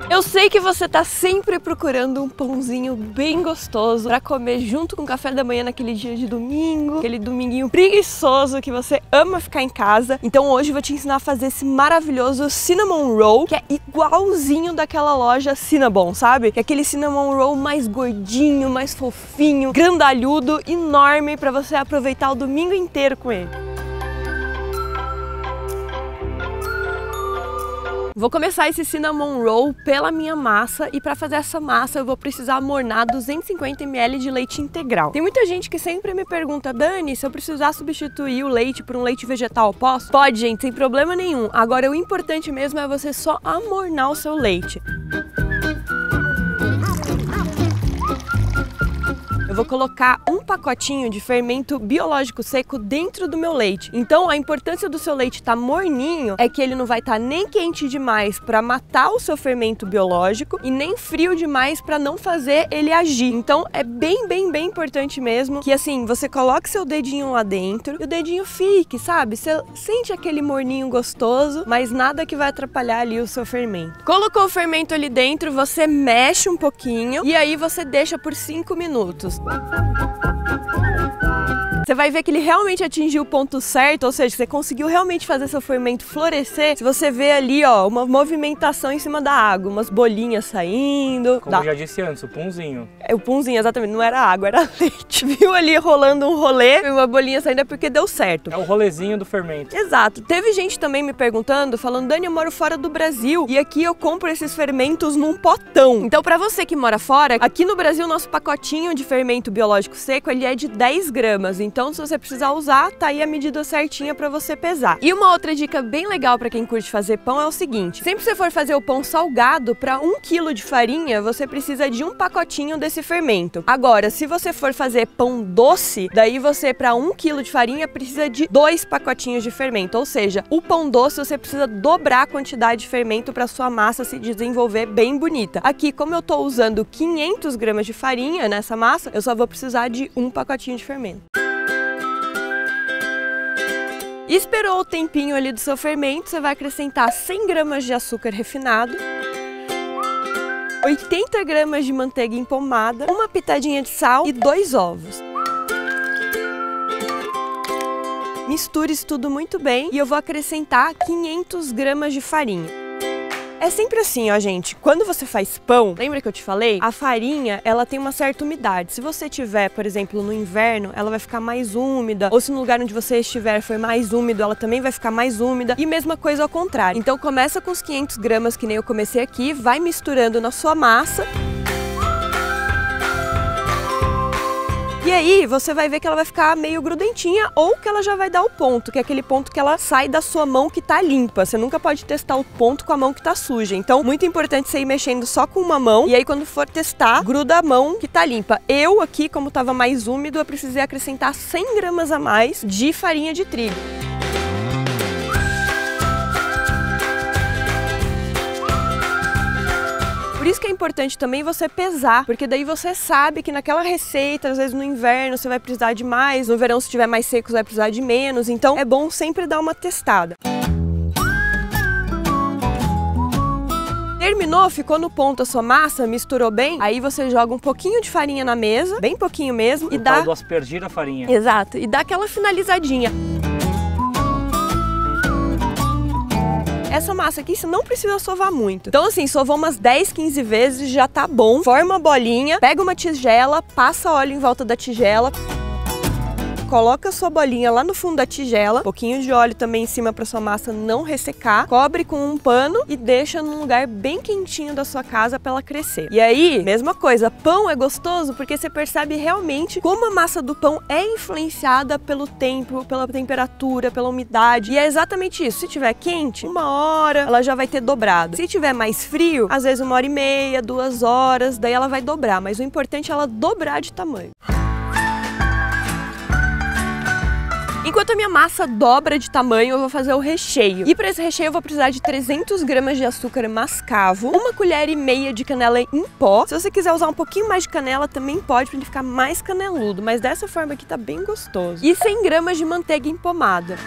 Eu sei que você tá sempre procurando um pãozinho bem gostoso pra comer junto com o café da manhã naquele dia de domingo, aquele dominguinho preguiçoso que você ama ficar em casa. Então hoje eu vou te ensinar a fazer esse maravilhoso cinnamon roll, que é igualzinho daquela loja Cinnabon, sabe? Que é aquele cinnamon roll mais gordinho, mais fofinho, grandalhudo, enorme pra você aproveitar o domingo inteiro com ele. Vou começar esse cinnamon roll pela minha massa e para fazer essa massa eu vou precisar amornar 250 ml de leite integral. Tem muita gente que sempre me pergunta: Dani, se eu precisar substituir o leite por um leite vegetal, posso? Pode, gente, sem problema nenhum. Agora o importante mesmo é você só amornar o seu leite. Eu vou colocar um pacotinho de fermento biológico seco dentro do meu leite. Então a importância do seu leite estar morninho é que ele não vai estar nem quente demais para matar o seu fermento biológico e nem frio demais para não fazer ele agir. Então é bem importante mesmo que assim, você coloque seu dedinho lá dentro e o dedinho fique, sabe? Você sente aquele morninho gostoso, mas nada que vai atrapalhar ali o seu fermento. Colocou o fermento ali dentro, você mexe um pouquinho e aí você deixa por 5 minutos. Você vai ver que ele realmente atingiu o ponto certo, ou seja, você conseguiu realmente fazer seu fermento florescer. Se você vê ali, ó, uma movimentação em cima da água, umas bolinhas saindo. Como eu já disse antes, o punzinho. É o punzinho, exatamente, não era água, era leite. Viu ali rolando um rolê, uma bolinha saindo, é porque deu certo. É o rolezinho do fermento. Exato. Teve gente também me perguntando, falando: Dani, eu moro fora do Brasil e aqui eu compro esses fermentos num potão. Então pra você que mora fora, aqui no Brasil nosso pacotinho de fermento biológico seco, ele é de 10 gramas. Então se você precisar usar, tá aí a medida certinha pra você pesar. E uma outra dica bem legal pra quem curte fazer pão é o seguinte: sempre que você for fazer o pão salgado, pra 1 kg de farinha, você precisa de um pacotinho desse fermento. Agora, se você for fazer pão doce, daí você pra 1 kg de farinha precisa de 2 pacotinhos de fermento. Ou seja, o pão doce você precisa dobrar a quantidade de fermento pra sua massa se desenvolver bem bonita. Aqui, como eu tô usando 500 gramas de farinha nessa massa, eu só vou precisar de um pacotinho de fermento. Esperou o tempinho ali do seu fermento, você vai acrescentar 100 gramas de açúcar refinado, 80 gramas de manteiga empomada, uma pitadinha de sal e 2 ovos. Misture isso tudo muito bem e eu vou acrescentar 500 gramas de farinha. É sempre assim, ó, gente, quando você faz pão, lembra que eu te falei? A farinha, ela tem uma certa umidade. Se você tiver, por exemplo, no inverno, ela vai ficar mais úmida, ou se no lugar onde você estiver for mais úmido, ela também vai ficar mais úmida, e mesma coisa ao contrário. Então começa com os 500 gramas, que nem eu comecei aqui, vai misturando na sua massa. E aí você vai ver que ela vai ficar meio grudentinha ou que ela já vai dar o ponto, que é aquele ponto que ela sai da sua mão que tá limpa. Você nunca pode testar o ponto com a mão que tá suja. Então, muito importante você ir mexendo só com uma mão e aí quando for testar, gruda a mão que tá limpa. Eu aqui, como tava mais úmido, eu precisei acrescentar 100 gramas a mais de farinha de trigo. Por isso que é importante também você pesar, porque daí você sabe que naquela receita, às vezes no inverno você vai precisar de mais, no verão se estiver mais seco você vai precisar de menos, então é bom sempre dar uma testada. Terminou, ficou no ponto a sua massa, misturou bem, aí você joga um pouquinho de farinha na mesa, bem pouquinho mesmo, e dá... do aspergir a farinha. Exato, e dá aquela finalizadinha. Essa massa aqui você não precisa sovar muito. Então assim, sovou umas 10, 15 vezes, já tá bom. Forma a bolinha, pega uma tigela, passa óleo em volta da tigela. Coloca a sua bolinha lá no fundo da tigela, um pouquinho de óleo também em cima para sua massa não ressecar, cobre com um pano e deixa num lugar bem quentinho da sua casa para ela crescer. E aí, mesma coisa, pão é gostoso porque você percebe realmente como a massa do pão é influenciada pelo tempo, pela temperatura, pela umidade. E é exatamente isso, se tiver quente, 1 hora ela já vai ter dobrado. Se tiver mais frio, às vezes 1h30, 2 horas, daí ela vai dobrar, mas o importante é ela dobrar de tamanho. Enquanto a minha massa dobra de tamanho, eu vou fazer o recheio. E para esse recheio eu vou precisar de 300 gramas de açúcar mascavo, 1,5 colher de canela em pó. Se você quiser usar um pouquinho mais de canela, também pode, para ele ficar mais caneludo, mas dessa forma aqui tá bem gostoso. E 100 gramas de manteiga empomada.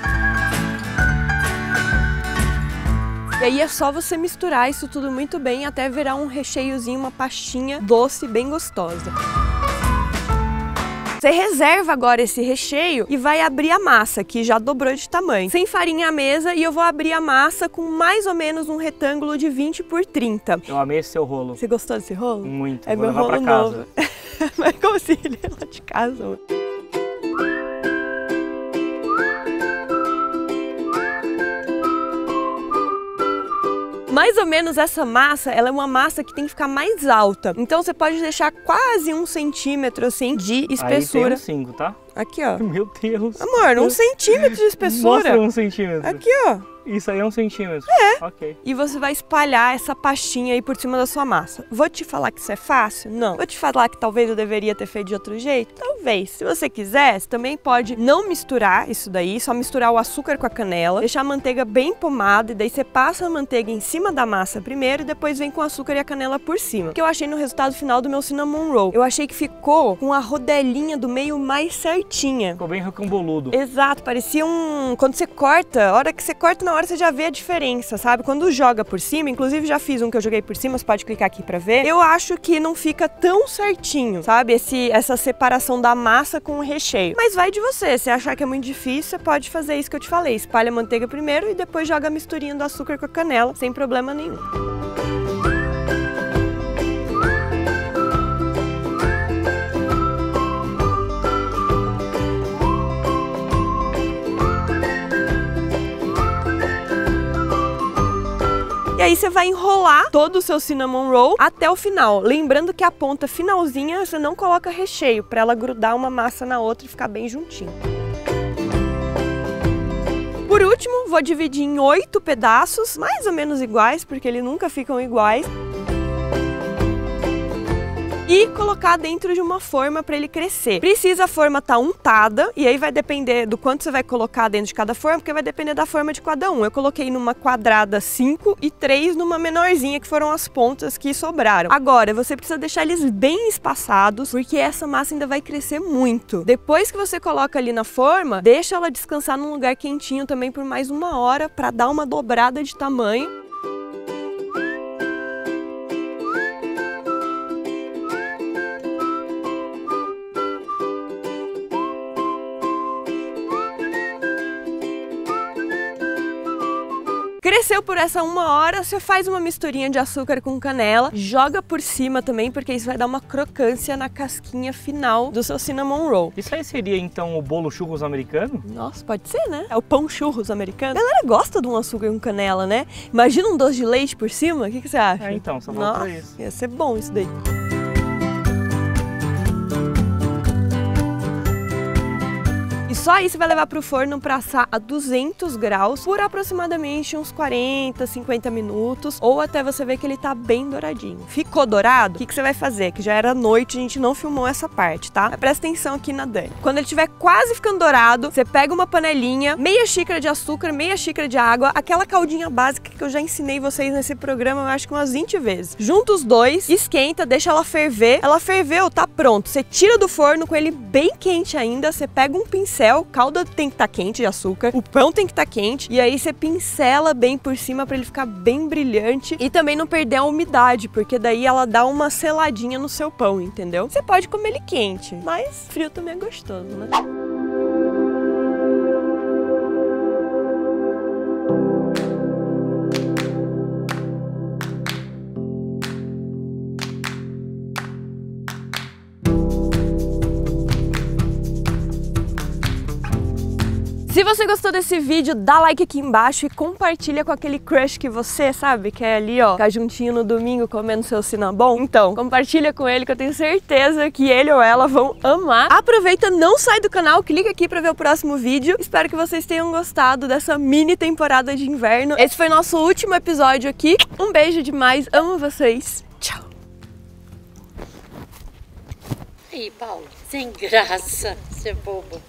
E aí é só você misturar isso tudo muito bem até virar um recheiozinho, uma pastinha doce bem gostosa. Você reserva agora esse recheio e vai abrir a massa, que já dobrou de tamanho. Sem farinha à mesa, e eu vou abrir a massa com mais ou menos um retângulo de 20 por 30. Eu amei esse seu rolo. Você gostou desse rolo? Muito. É vou meu levar rolo pra casa. novo. Mas como se ele é lá de casa. Mais ou menos essa massa, ela é uma massa que tem que ficar mais alta. Então você pode deixar quase 1 centímetro assim de espessura. Aí tem 5, tá? Aqui, ó. Meu Deus. Amor, 1 centímetro de espessura. Mostra 1 centímetro. Aqui, ó. Isso aí é 1 centímetro. É. Ok. E você vai espalhar essa pastinha aí por cima da sua massa. Vou te falar que isso é fácil? Não. Vou te falar que talvez eu deveria ter feito de outro jeito? Talvez. Se você quiser, você também pode não misturar isso daí, só misturar o açúcar com a canela, deixar a manteiga bem pomada, e daí você passa a manteiga em cima da massa primeiro e depois vem com o açúcar e a canela por cima. O que eu achei no resultado final do meu cinnamon roll? Eu achei que ficou com a rodelinha do meio mais certinha. Ficou bem rocamboludo. Exato, parecia um... Quando você corta, a hora que você corta, na hora você já vê a diferença, sabe? Quando joga por cima, inclusive já fiz um que eu joguei por cima, você pode clicar aqui pra ver. Eu acho que não fica tão certinho, sabe? Essa separação da massa com o recheio. Mas vai de você, se achar que é muito difícil, você pode fazer isso que eu te falei. Espalha a manteiga primeiro e depois joga a misturinha do açúcar com a canela, sem problema nenhum. E aí você vai enrolar todo o seu cinnamon roll até o final. Lembrando que a ponta finalzinha você não coloca recheio, para ela grudar uma massa na outra e ficar bem juntinho. Por último, vou dividir em 8 pedaços, mais ou menos iguais, porque eles nunca ficam iguais. E colocar dentro de uma forma para ele crescer. Precisa a forma estar untada, e aí vai depender do quanto você vai colocar dentro de cada forma, porque vai depender da forma de cada um. Eu coloquei numa quadrada 5 e 3 numa menorzinha, que foram as pontas que sobraram. Agora, você precisa deixar eles bem espaçados, porque essa massa ainda vai crescer muito. Depois que você coloca ali na forma, deixa ela descansar num lugar quentinho também por mais 1 hora, para dar uma dobrada de tamanho. Cresceu por essa 1 hora, você faz uma misturinha de açúcar com canela, joga por cima também, porque isso vai dar uma crocância na casquinha final do seu cinnamon roll. Isso aí seria então o bolo churros americano? Nossa, pode ser, né? É o pão churros americano. A galera gosta de um açúcar com canela, né? Imagina um doce de leite por cima, o que você acha? É, então, só falta isso. Ia ser bom isso daí. E só aí você vai levar pro forno para assar a 200 graus por aproximadamente uns 40, 50 minutos, ou até você ver que ele tá bem douradinho. Ficou dourado? O que você vai fazer? Que já era noite, a gente não filmou essa parte, tá? Mas presta atenção aqui na Dani. Quando ele estiver quase ficando dourado, você pega uma panelinha, meia xícara de açúcar, meia xícara de água, aquela caldinha básica que eu já ensinei vocês nesse programa, eu acho que umas 20 vezes. Junta os dois, esquenta, deixa ela ferver. Ela ferveu, tá pronto. Você tira do forno com ele bem quente ainda, você pega um pincel, calda tem que estar quente de açúcar, o pão tem que estar quente, e aí você pincela bem por cima para ele ficar bem brilhante e também não perder a umidade, porque daí ela dá uma seladinha no seu pão, entendeu? Você pode comer ele quente, mas frio também é gostoso, né? Se você gostou desse vídeo, dá like aqui embaixo e compartilha com aquele crush que você sabe, que é ali, ó, ficar juntinho no domingo comendo seu cinnamon. Então, compartilha com ele que eu tenho certeza que ele ou ela vão amar. Aproveita, não sai do canal, clica aqui pra ver o próximo vídeo. Espero que vocês tenham gostado dessa mini temporada de inverno. Esse foi nosso último episódio aqui. Um beijo demais, amo vocês. Tchau! Ih, Paulo, sem graça, você é bobo.